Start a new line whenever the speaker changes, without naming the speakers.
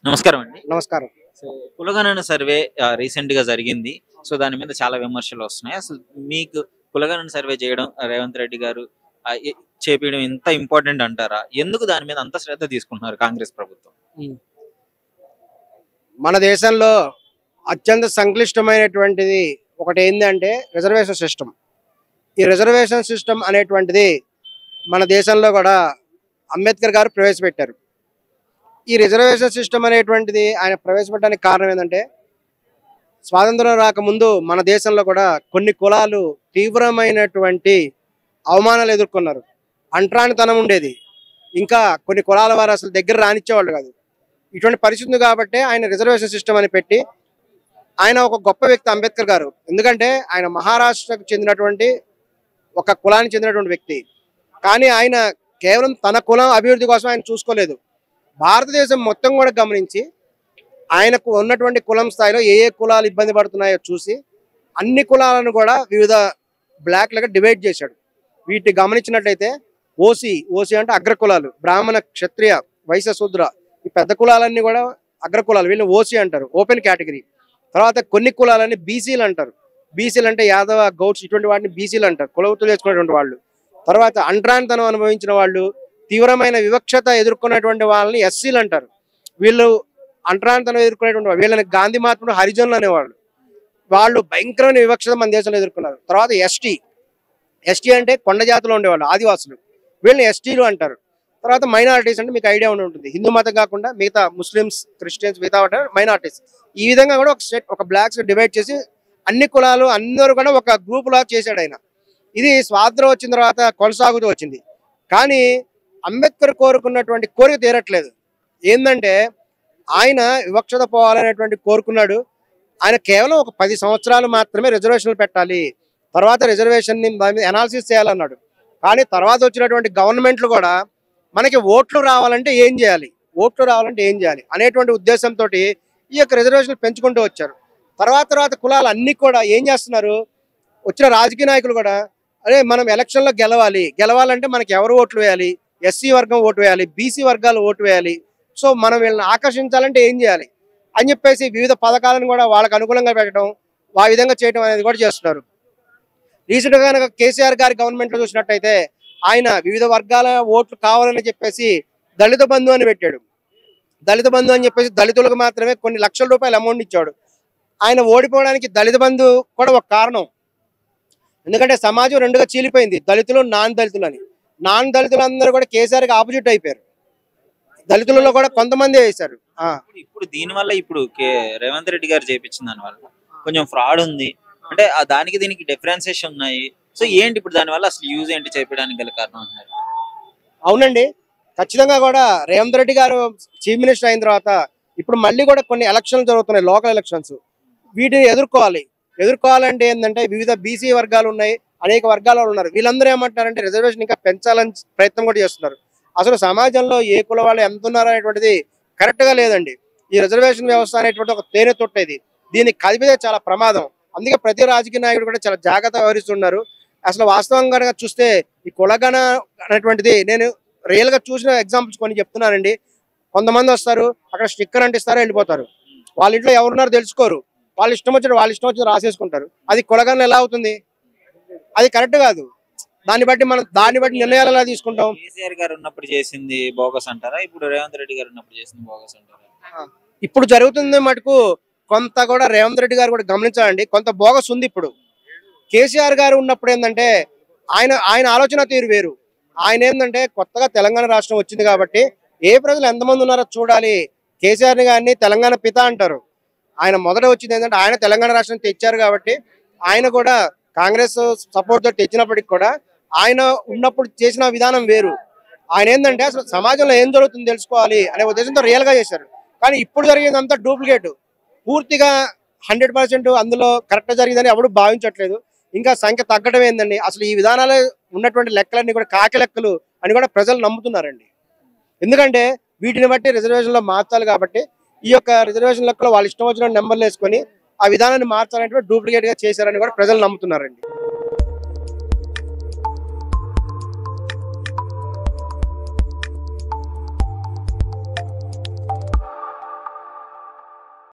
నమస్కారం అండి.
నమస్కారం.
సో, కులగణన సర్వే రీసెంట్‌గా జరిగింది. సో, దాని మీద చాలా విమర్శలు వస్తున్నాయి. అసలు మీకు కులగణన సర్వే చేయడం రేవంత్ రెడ్డి గారు ఆహ్, ఎ చేపియడం ఇంత ఇంపార్టెంట్ అంటారా? ఎందుకు దాని మీద అంత శ్రద్ధ తీసుకుంటున్నారు కాంగ్రెస్ ప్రభుత్వం?
హ్మ్. మన దేశంలో అత్యంత సంక్లిష్టమైనటువంటిది ఒకటేందంటే రిజర్వేషన్ సిస్టమ్. ఈ రిజర్వేషన్ సిస్టమ్ అనేటువంటిది మన దేశంలో కూడా అంబేద్కర్ గారు ప్రవేశపెట్టారు. ఈ రిజర్వేషన్ సిస్టమ్ అనేటువంటిది ఆయన ప్రవేశపెట్టడానికి కారణం ఏంటంటే స్వాతంత్రం రాకముందు మన దేశంలో కూడా కొన్ని కులాలు తీవ్రమైనటువంటి అవమానాలు ఎదుర్కొన్నారు. అంటరానితనం ఉండేది. ఇంకా కొన్ని కులాల వారు అసలు దగ్గర రానిచ్చేవాళ్ళు కాదు. ఇటువంటి పరిస్థితి ఉంది కాబట్టి ఆయన రిజర్వేషన్ సిస్టమ్ అని పెట్టి ఆయన ఒక గొప్ప వ్యక్తి అంబేద్కర్ గారు. ఎందుకంటే ఆయన మహారాష్ట్రకు చెందినటువంటి ఒక కులానికి చెందినటువంటి వ్యక్తి. కానీ ఆయన కేవలం తన కులం అభివృద్ధి కోసం ఆయన చూసుకోలేదు. భారతదేశం మొత్తం కూడా గమనించి ఆయనకు ఉన్నటువంటి కులం స్థాయిలో ఏ ఏ కులాలు ఇబ్బంది పడుతున్నాయో చూసి అన్ని కులాలను కూడా వివిధ బ్లాక్లుగా డివైడ్ చేశాడు. వీటిని గమనించినట్లయితే ఓసీ అంటే అగ్ర కులాలు, బ్రాహ్మణ, క్షత్రియ, వైశ్య, శూద్ర, ఈ పెద్ద కులాలన్నీ కూడా అగ్ర కులాలు, వీళ్ళని ఓసీ అంటారు, ఓపెన్ కేటగిరీ. తర్వాత కొన్ని కులాలని బీసీలు అంటారు. బీసీలు అంటే యాదవ, గౌడ్స్, ఇటువంటి వాటిని బీసీలు అంటారు, కులవృత్తులు చేసుకునేటువంటి వాళ్ళు. తర్వాత అంటరానితనం అనుభవించిన వాళ్ళు, తీవ్రమైన వివక్షత ఎదుర్కొన్నటువంటి వాళ్ళని ఎస్సీలు అంటారు. వీళ్ళు అంటరానితనం ఎదుర్కొనేటువంటి వాళ్ళు, వీళ్ళని గాంధీ మహాత్ముడు హరిజనులు అనేవాళ్ళు. వాళ్ళు భయంకరమైన వివక్షత మన దేశంలో ఎదుర్కొన్నారు. తర్వాత ఎస్టీ అంటే కొండ జాతిలో ఉండేవాళ్ళు, ఆదివాసులు, వీళ్ళని ఎస్టీలు అంటారు. తర్వాత మైనారిటీస్ అంటే మీకు ఐడియా ఉండి ఉంటుంది, హిందూ మతం కాకుండా మిగతా ముస్లిమ్స్, క్రిస్టియన్స్, మిగతా మైనారిటీస్. ఈ విధంగా కూడా ఒక బ్లాక్స్ డివైడ్ చేసి అన్ని కులాలు అందరూ కూడా ఒక గ్రూప్ లా చేశాడు ఆయన. ఇది స్వాతంత్రం వచ్చిన తర్వాత కొనసాగుతూ వచ్చింది. కానీ అంబేద్కర్ కోరుకున్నటువంటి కోరిక తీరట్లేదు. ఏంటంటే ఆయన వివక్షత పోవాలనేటువంటి కోరుకున్నాడు. ఆయన కేవలం ఒక 10 సంవత్సరాలు మాత్రమే రిజర్వేషన్లు పెట్టాలి, తర్వాత రిజర్వేషన్ అనాలిసిస్ చేయాలన్నాడు. కానీ తర్వాత వచ్చినటువంటి గవర్నమెంట్లు కూడా మనకి ఓట్లు రావాలంటే ఏం చేయాలి అనేటువంటి ఉద్దేశంతో ఈ యొక్క రిజర్వేషన్లు పెంచుకుంటూ వచ్చారు. తర్వాత కులాలు అన్ని కూడా ఏం చేస్తున్నారు, వచ్చిన రాజకీయ నాయకులు కూడా అరే మనం ఎలక్షన్లో గెలవాలంటే మనకి ఎవరు ఓట్లు వేయాలి, ఎస్సీ వర్గం ఓటు వేయాలి, బీసీ వర్గాలు ఓటు వేయాలి, సో మనం వీళ్ళని ఆకర్షించాలంటే ఏం చేయాలి అని చెప్పేసి వివిధ పథకాలను కూడా వాళ్ళకు అనుకూలంగా పెట్టడం, ఆ విధంగా చేయడం అనేది కూడా చేస్తున్నారు. రీసెంట్గా కనుక కేసీఆర్ గారి గవర్నమెంట్లో చూసినట్టయితే ఆయన వివిధ వర్గాల ఓట్లు కావాలని చెప్పేసి దళిత బంధు అని పెట్టాడు. దళిత బంధు అని చెప్పేసి దళితులకు మాత్రమే కొన్ని లక్షల రూపాయల అమౌంట్ ఇచ్చాడు. ఆయన ఓడిపోవడానికి దళిత బంధు కూడా ఒక కారణం. ఎందుకంటే సమాజం రెండుగా చీలిపోయింది, దళితులు, నాన్ దళితులు అని. నాన్ దళితులు అందరూ కూడా కేసీఆర్కి ఆపోజిట్ అయిపోయారు. దళితులలో కూడా కొంతమంది వేశారు.
ఇప్పుడు దీనివల్ల రేవంత్ రెడ్డి గారు చేపించిన దానివల్ల కొంచెం ఫ్రాడ్ ఉంది అంటే దానికి దీనికి డిఫరెన్సేషన్ ఉన్నాయి. సో ఏంటి ఇప్పుడు దానివల్ల అసలు యూజ్ ఏంటి చేపించడానికి గల కారణం అంటున్నారు?
అవునండి, ఖచ్చితంగా కూడా రేవంత్ రెడ్డి గారు చీఫ్ మినిస్టర్ అయిన తర్వాత ఇప్పుడు మళ్ళీ కూడా కొన్ని ఎలక్షన్లు జరుగుతున్నాయి, లోకల్ ఎలక్షన్స్. వీటిని ఎదుర్కోవాలంటే ఏంటంటే వివిధ బీసీ వర్గాలు ఉన్నాయి, అనేక వర్గాల వాళ్ళు ఉన్నారు. వీళ్ళందరూ ఏమంటారంటే రిజర్వేషన్ ఇంకా పెంచాలని ప్రయత్నం కూడా చేస్తున్నారు. అసలు సమాజంలో ఏ కుల వాళ్ళు ఎంత ఉన్నారు అనేటువంటిది కరెక్ట్ గా లేదండి. ఈ రిజర్వేషన్ వ్యవస్థ అనేటువంటి ఒక తేనె తొట్టేది, దీన్ని కలిపితే చాలా ప్రమాదం. అందుకే ప్రతి రాజకీయ నాయకుడు కూడా చాలా జాగ్రత్తగా వ్యవహరిస్తున్నారు. అసలు వాస్తవంగా చూస్తే ఈ కులగణ అనేటువంటిది నేను రియల్ గా చూసిన ఎగ్జాంపుల్స్ కొన్ని చెప్తున్నానండి. కొంతమంది వస్తారు, అక్కడ స్టిక్కర్ అంటిస్తారు, వెళ్ళిపోతారు. వాళ్ళ ఇంట్లో ఎవరున్నారో తెలుసుకోరు, వాళ్ళ ఇష్టం వచ్చిన రాసేసుకుంటారు. అది కులగణ ఎలా అవుతుంది? అది కరెక్ట్ కాదు. దాన్ని బట్టి నిర్ణయాలు ఎలా తీసుకుంటాం?
కేసీఆర్ గారు ఉన్నప్పుడు చేసింది బోగస్ అంటారా, ఇప్పుడు రేవంత్ రెడ్డి గారు ఉన్నప్పుడు చేసింది బోగస్ అంటారా?
ఇప్పుడు జరుగుతుంది మటుకు కొంత కూడా రేవంత్ రెడ్డి గారు కూడా గమనించాలండి, కొంత బోగస్ ఉంది. ఇప్పుడు కేసీఆర్ గారు ఉన్నప్పుడు ఏంటంటే ఆయన ఆలోచన తీరు వేరు. ఆయన ఏంటంటే కొత్తగా తెలంగాణ రాష్ట్రం వచ్చింది కాబట్టి ఏ ప్రజలు ఎంతమంది ఉన్నారో చూడాలి. కేసీఆర్ గారిని తెలంగాణ పిత అంటారు. ఆయన మొదట వచ్చింది ఏంటంటే ఆయన తెలంగాణ రాష్ట్రం తెచ్చారు కాబట్టి ఆయన కూడా కాంగ్రెస్ సపోర్ట్ తో తెచ్చినప్పటికి కూడా ఆయన ఉన్నప్పుడు చేసిన విధానం వేరు. ఆయన ఏంటంటే అసలు సమాజంలో ఏం జరుగుతుందో తెలుసుకోవాలి అనే ఉద్దేశంతో రియల్ గా చేశారు. కానీ ఇప్పుడు జరిగేదంతా డూప్లికేట్, పూర్తిగా 100% అందులో కరెక్ట్ జరిగిందని ఎవడు భావించట్లేదు. ఇంకా సంఖ్య తగ్గడం ఏందండి, అసలు ఈ విధానాలు ఉన్నటువంటి లెక్కలన్నీ కూడా కాకి లెక్కలు అని కూడా ప్రజలు నమ్ముతున్నారండి. ఎందుకంటే వీటిని బట్టి రిజర్వేషన్లో మార్చాలి కాబట్టి ఈ యొక్క రిజర్వేషన్ లెక్కలో వాళ్ళు ఇష్టం వచ్చిన నెంబర్లు వేసుకొని ఆ విధానాన్ని మార్చాలంటే డూప్లికేట్ గా చేశారని కూడా ప్రజలు నమ్ముతున్నారండి.